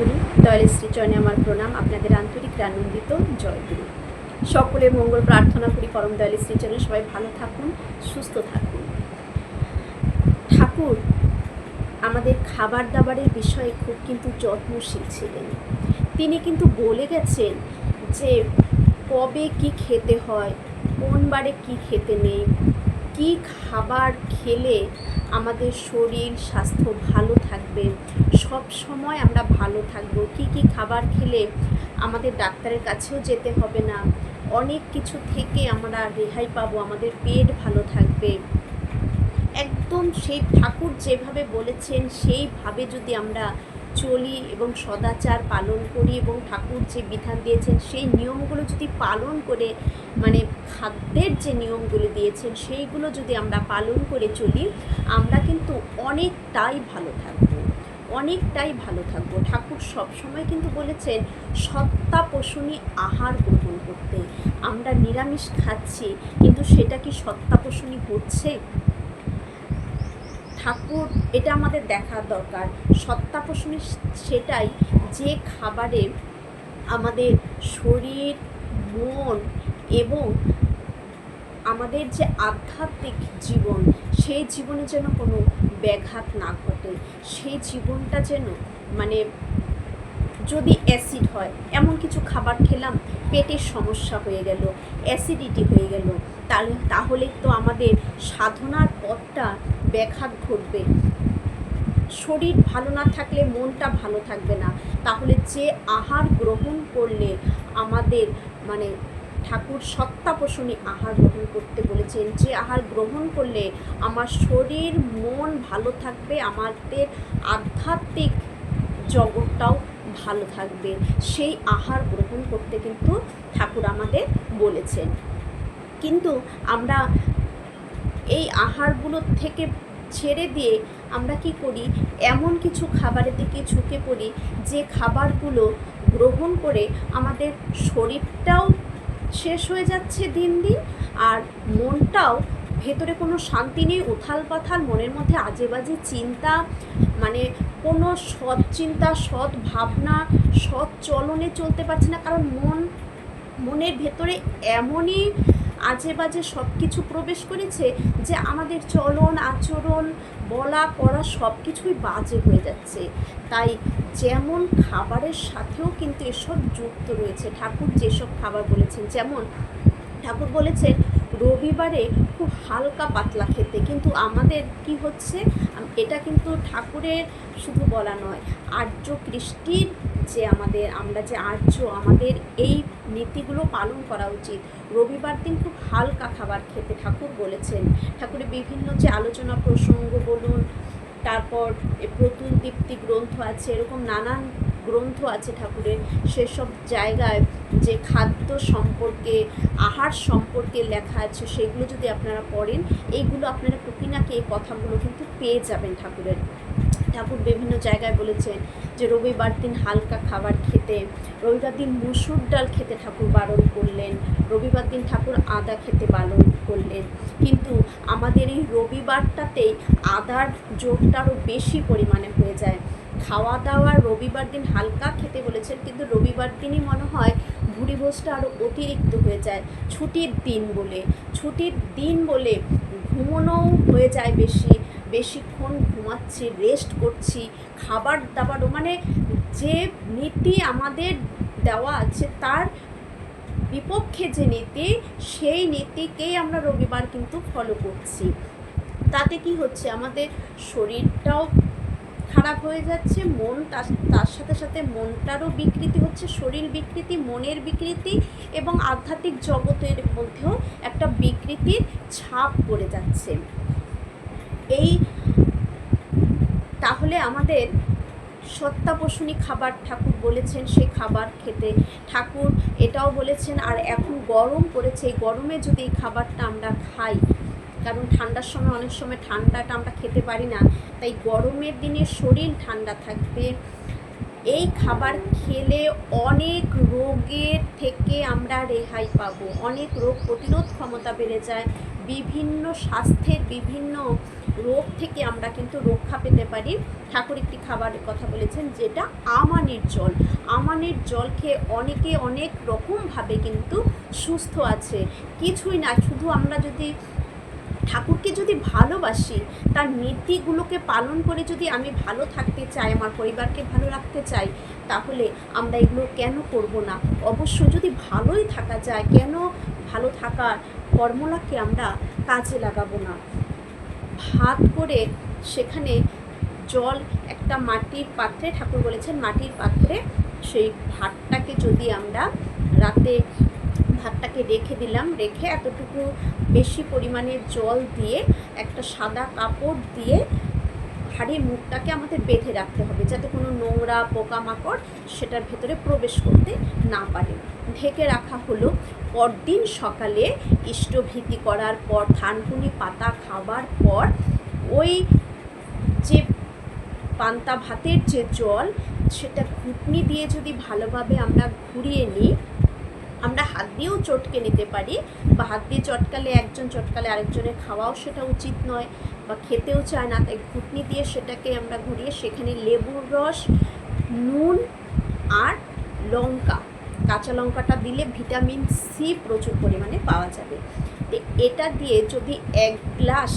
জয়গুরু। দয়াল শ্রীচরণে আমার প্রণাম, আপনাদের আন্তরিক আনন্দিত জয়গুরু। সকলের মঙ্গল প্রার্থনা করি পরম দয়াল শ্রীচরণে। সবাই ভালো থাকুন, সুস্থ থাকুন। ঠাকুর আমাদের খাবার দাবারের বিষয়ে খুব কিন্তু যত্নশীল ছিলেন। তিনি কিন্তু বলে গেছেন যে কবে কি খেতে হয়, কোন বারে কি খেতে নেই, কি খাবার খেলে আমাদের শরীর স্বাস্থ্য ভালো থাকবে, সব সময় আমরা ভালো থাকব, কি কি খাবার খেলে আমাদের ডাক্তারের কাছেও যেতে হবে না, অনেক কিছু থেকে আমরা রেহাই পাবো, আমাদের পেট ভালো থাকবে। একদম সেই ঠাকুর যেভাবে বলেছেন সেইভাবে যদি আমরা চলি এবং সদাচার পালন করি এবং ঠাকুর যে বিধান দিয়েছেন সেই নিয়মগুলো যদি পালন করে, মানে খাদ্যের যে নিয়মগুলো দিয়েছেন সেইগুলো যদি আমরা পালন করে চলি, আমরা কিন্তু অনেকটাই ভালো থাকবো, অনেকটাই ভালো থাকবো। ঠাকুর সবসময় কিন্তু বলেছেন সত্তাপোষণী আহার গ্রহণ করতে। আমরা নিরামিষ খাচ্ছি, কিন্তু সেটা কি সত্তাপোষণী হচ্ছে? ঠাকুর এটা আমাদের দেখার দরকার। সত্তাপোষণী সেটাই যে খাবারে আমাদের শরীর, মন এবং আমাদের যে আধ্যাত্মিক জীবন, সেই জীবনে যেন কোনো ব্যাঘাত না ঘটে, সেই জীবনটা যেন, মানে যদি অ্যাসিড হয়, এমন কিছু খাবার খেলাম পেটের সমস্যা হয়ে গেল, অ্যাসিডিটি হয়ে গেল, তাহলে তো আমাদের সাধনার পথটা ব্যাঘাত ঘটবে। শরীর ভালো না থাকলে মনটা ভালো থাকবে না। তাহলে যে আহার গ্রহণ করলে আমাদের, মানে ঠাকুর সত্তাপোষণী আহার গ্রহণ করতে বলেছেন, যে আহার গ্রহণ করলে আমার শরীর মন ভালো থাকবে, আমাদের আধ্যাত্মিক জগৎটাও ভালো থাকবে, সেই আহার গ্রহণ করতে কিন্তু ঠাকুর আমাদের বলেছেন। কিন্তু আমরা এই আহারগুলোর থেকে ছেড়ে দিয়ে আমরা কি করি, এমন কিছু খাবারের দিকে ঝুঁকে পড়ি যে খাবারগুলো গ্রহণ করে আমাদের শরীরটাও শেষ হয়ে যাচ্ছে দিন দিন, আর মনটাও, ভেতরে কোনো শান্তি নেই, উথাল পাথাল, মনের মধ্যে আজে বাজে চিন্তা, মানে কোনো সৎ চিন্তা, সৎ ভাবনা, সৎ চলনে চলতে পারছে না। কারণ মনের ভেতরে এমনই আজে বাজে সব কিছু প্রবেশ করেছে যে আমাদের চলন আচরণ, বলা করা সব কিছুই বাজে হয়ে যাচ্ছে। তাই যেমন খাবারের সাথেও কিন্তু এসব যুক্ত রয়েছে। ঠাকুর যেসব খাবার বলেছেন, যেমন ঠাকুর বলেছেন রবিবারে খুব হালকা পাতলা খেতে, কিন্তু আমাদের কি হচ্ছে, এটা কিন্তু ঠাকুরের শুধু বলা নয়, আর্য কৃষ্টির যে আমরা যে আর্য, আমাদের এই নীতিগুলো পালন করা উচিত। রবিবার দিন খুব হালকা খাবার খেতে ঠাকুর বলেছেন। ঠাকুরের বিভিন্ন যে আলোচনা প্রসঙ্গ বলুন, তারপর প্রতুল দীপ্তি গ্রন্থ আছে, এরকম নানান গ্রন্থ আছে ঠাকুরের, সেসব জায়গায় যে খাদ্য সম্পর্কে, আহার সম্পর্কে লেখা আছে, সেগুলো যদি আপনারা পড়েন, এইগুলো আপনারা টুকিনাকে এই কথাগুলো কিন্তু পেয়ে যাবেন ঠাকুরের। ঠাকুর বিভিন্ন জায়গায় বলেছেন যে রবিবার দিন হালকা খাবার খেতে, রবিবার দিন মুসুর ডাল খেতে ঠাকুর বারণ করলেন, রবিবার দিন ঠাকুর আদা খেতে বারণ করলেন। কিন্তু আমাদের এই রবিবারটাতেই আদার যোগটা আরও বেশি পরিমাণে হয়ে যায়। খাওয়া দাওয়া রবিবার দিন হালকা খেতে বলেছেন, কিন্তু রবিবার দিনই মনে হয় ভুরিভোজটা আরও অতিরিক্ত হয়ে যায়। ছুটির দিন বলে ঘুমোনোও হয়ে যায় বেশিক্ষণ ঘুমাচ্ছি, রেস্ট করছি, খাবার দাবারও, মানে যে নীতি আমাদের দেওয়া আছে তার বিপক্ষে যে নীতি, সেই নীতিকেই আমরা রবিবার কিন্তু ফলো করছি। তাতে কি হচ্ছে, আমাদের শরীরটাও খারাপ হয়ে যাচ্ছে, মন তার সাথে সাথে মনটারও বিকৃতি হচ্ছে, শরীর বিকৃতি, মনের বিকৃতি এবং আধ্যাত্মিক জগতের মধ্যেও একটা বিকৃতির ছাপ পড়ে যাচ্ছে। তাহলে আমাদের সত্তাপোষণী খাবার ঠাকুর বলেছেন, সে খাবার খেতে। ঠাকুর এটাও বলেছেন, আর এখন গরম পড়েছে, এই গরমে যদি এই খাবারটা আমরা খাই, কারণ ঠান্ডার সময় অনেক সময় ঠান্ডাটা আমরা খেতে পারি না, তাই গরমের দিনে শরীর ঠান্ডা থাকবে। এই খাবার খেলে অনেক রোগের থেকে আমরা রেহাই পাবো, অনেক রোগ প্রতিরোধ ক্ষমতা বেড়ে যায়, বিভিন্ন স্বাস্থ্যের বিভিন্ন রোগ থেকে আমরা কিন্তু রক্ষা পেতে পারি। ঠাকুর একটি খাবারের কথা বলেছেন যেটা আমানের জল। আমানের জল খেয়ে অনেকে অনেক রকমভাবে কিন্তু সুস্থ আছে। কিছুই না, শুধু আমরা যদি ঠাকুরকে যদি ভালোবাসি, তার নীতিগুলোকে পালন করে যদি আমি ভালো থাকতে চাই, আমার পরিবারকে ভালো রাখতে চাই, তাহলে আমরা এগুলো কেন করব না? অবশ্য যদি ভালোই থাকা যায়, কেন ভালো থাকার ফর্মুলাকে আমরা কাজে লাগাবো না? ভাত করে সেখানে জল একটা মাটির পাত্রে, ঠাকুর বলেছেন মাটির পাত্রে সেই ভাতটাকে যদি আমরা রাতে ভাতটাকে রেখে দিলাম, রেখে এতটুকু বেশি পরিমাণে জল দিয়ে একটা সাদা কাপড় দিয়ে হাঁড়ির মুখটাকে আমাদের বেঁধে রাখতে হবে, যাতে কোনো নোংরা পোকামাকড় সেটার ভেতরে প্রবেশ করতে না পারে। ঢেকে রাখা হলো। পরদিন সকালে ইষ্টভীতি করার পর, থানকুনি পাতা খাবার পর, ওই যে পান্তা ভাতের যে জল, সেটা ঘুটনি দিয়ে যদি ভালোভাবে আমরা ঘুরিয়ে নিই, আমরা হাত দিয়েও চটকে নিতে পারি, বা হাত দিয়ে চটকালে একজন চটকালে আরেকজনের খাওয়াও সেটা উচিত নয়, বা খেতেও চায় না, তাই ঘুটনি দিয়ে সেটাকে আমরা ঘুরিয়ে সেখানে লেবুর রস, নুন আর লঙ্কা, কাঁচা লঙ্কাটা দিলে ভিটামিন সি প্রচুর পরিমাণে পাওয়া যাবে। তো এটা দিয়ে যদি এক গ্লাস,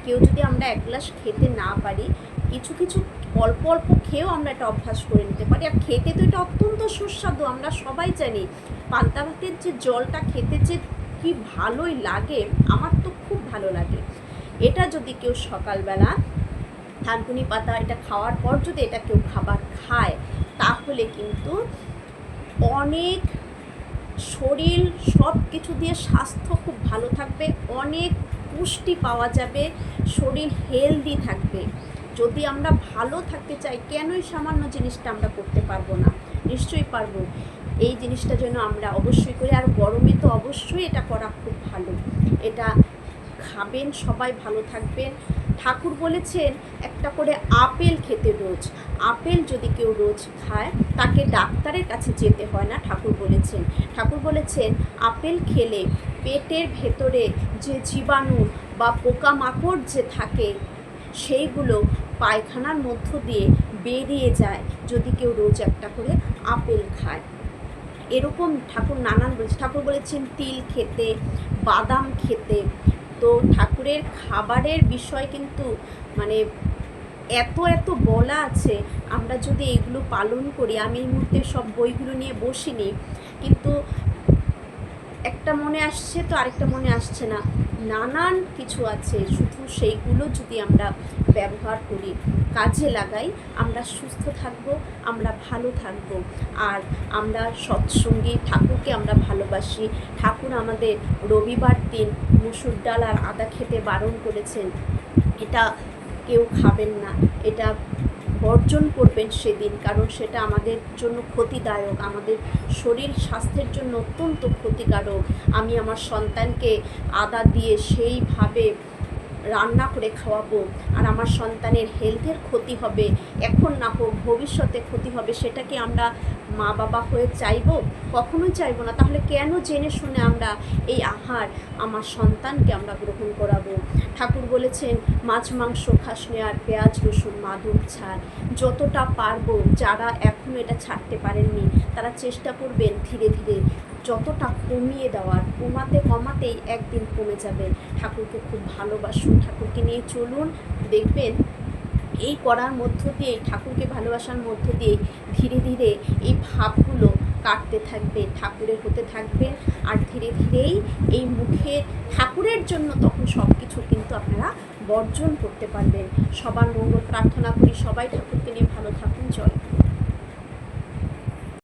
কেউ যদি আমরা এক গ্লাস খেতে না পারি, কিছু কিছু অল্প অল্প খেয়েও আমরা এটা অভ্যাস করে নিতে পারি। আর খেতে তো এটা অত্যন্ত সুস্বাদু, আমরা সবাই জানি। পান্তা ভাতের যে জলটা খেতে যে কি ভালোই লাগে, আমার তো খুব ভালো লাগে। এটা যদি কেউ সকালবেলা থানকুনি পাতা এটা খাওয়ার পর যদি এটা কেউ খাবার খায়, তাহলে কিন্তু অনেক শরীর সব কিছু দিয়ে স্বাস্থ্য খুব ভালো থাকবে, অনেক পুষ্টি পাওয়া যাবে, শরীর হেলদি থাকবে। যদি আমরা ভালো থাকতে চাই, কেনই সামান্য জিনিসটা আমরা করতে পারবো না? নিশ্চয়ই পারবো। এই জিনিসটা যেন আমরা অবশ্যই করি। আর গরমে তো অবশ্যই এটা করা খুব ভালো। এটা খাবেন, সবাই ভালো থাকবেন। ঠাকুর বলেছেন একটা করে আপেল খেতে রোজ। আপেল যদি কেউ রোজ খায়, তাকে ডাক্তারের কাছে যেতে হয় না। ঠাকুর বলেছেন আপেল খেলে পেটের ভেতরে যে জীবাণু বা পোকামাকড় যে থাকে, সেইগুলো পায়খানার মধ্য দিয়ে বেরিয়ে যায় যদি কেউ রোজ একটা করে আপেল খায়। এরকম ঠাকুর নানান বলেছে। ঠাকুর বলেছেন তিল খেতে, বাদাম খেতে। তো ঠাকুরের খাবারের বিষয় কিন্তু মানে এত এত বলা আছে, আমরা যদি এগুলো পালন করি। আমি এই মুহূর্তে সব বইগুলো নিয়ে বসিনি, কিন্তু একটা মনে আসছে তো আরেকটা মনে আসছে না। নানান কিছু আছে, শুধু সেইগুলো যদি আমরা ব্যবহার করি, কাজে লাগাই, আমরা সুস্থ থাকব, আমরা ভালো থাকব। আর আমরা সৎসঙ্গী, ঠাকুরকে আমরা ভালোবাসি। ঠাকুর আমাদের রবিবার দিন মুসুর ডাল আর আদা খেতে বারণ করেছেন। এটা কেউ খাবেন না, এটা বর্জন করবেন সেদিন, কারণ সেটা আমাদের জন্য ক্ষতিদায়ক, আমাদের শরীর স্বাস্থ্যের জন্য অত্যন্ত ক্ষতিকারক। আমি আমার সন্তানকে আদা দিয়ে সেইভাবে রান্না করে খাওয়াবো, আর আমার সন্তানের হেলথের ক্ষতি হবে, এখন না হোক ভবিষ্যতে ক্ষতি হবে, সেটাকে আমরা মা বাবা হয়ে চাইবো? কখনোই চাইবো না। তাহলে কেন জেনে শুনে আমরা এই আহার আমার সন্তানকে আমরা গ্রহণ করাবো? ঠাকুর বলেছেন মাছ মাংস খাস নে, আর পেঁয়াজ রসুন মাদক ছাড়। যতটা পারবো, যারা এখন এটা ছাড়তে পারেননি, তারা চেষ্টা করবেন ধীরে ধীরে যতটা কমিয়ে দেওয়ার। কমাতেই একদিন কমে যাবে। ঠাকুরকে খুব ভালোবাসুন, ঠাকুরকে নিয়ে চলুন, দেখবেন এই করার মধ্য দিয়ে, ঠাকুরকে ভালোবাসার মধ্য দিয়ে ধীরে ধীরে এই ভাবগুলো কাটতে থাকবে, ঠাকুরের হতে থাকবে। আর ধীরে ধীরেই এই মুখের ঠাকুরের জন্য তখন সব কিছু কিন্তু আপনারা বর্জন করতে পারবেন। সবার মঙ্গল প্রার্থনা করি। সবাই ঠাকুরকে নিয়ে ভালো থাকুন। জয়।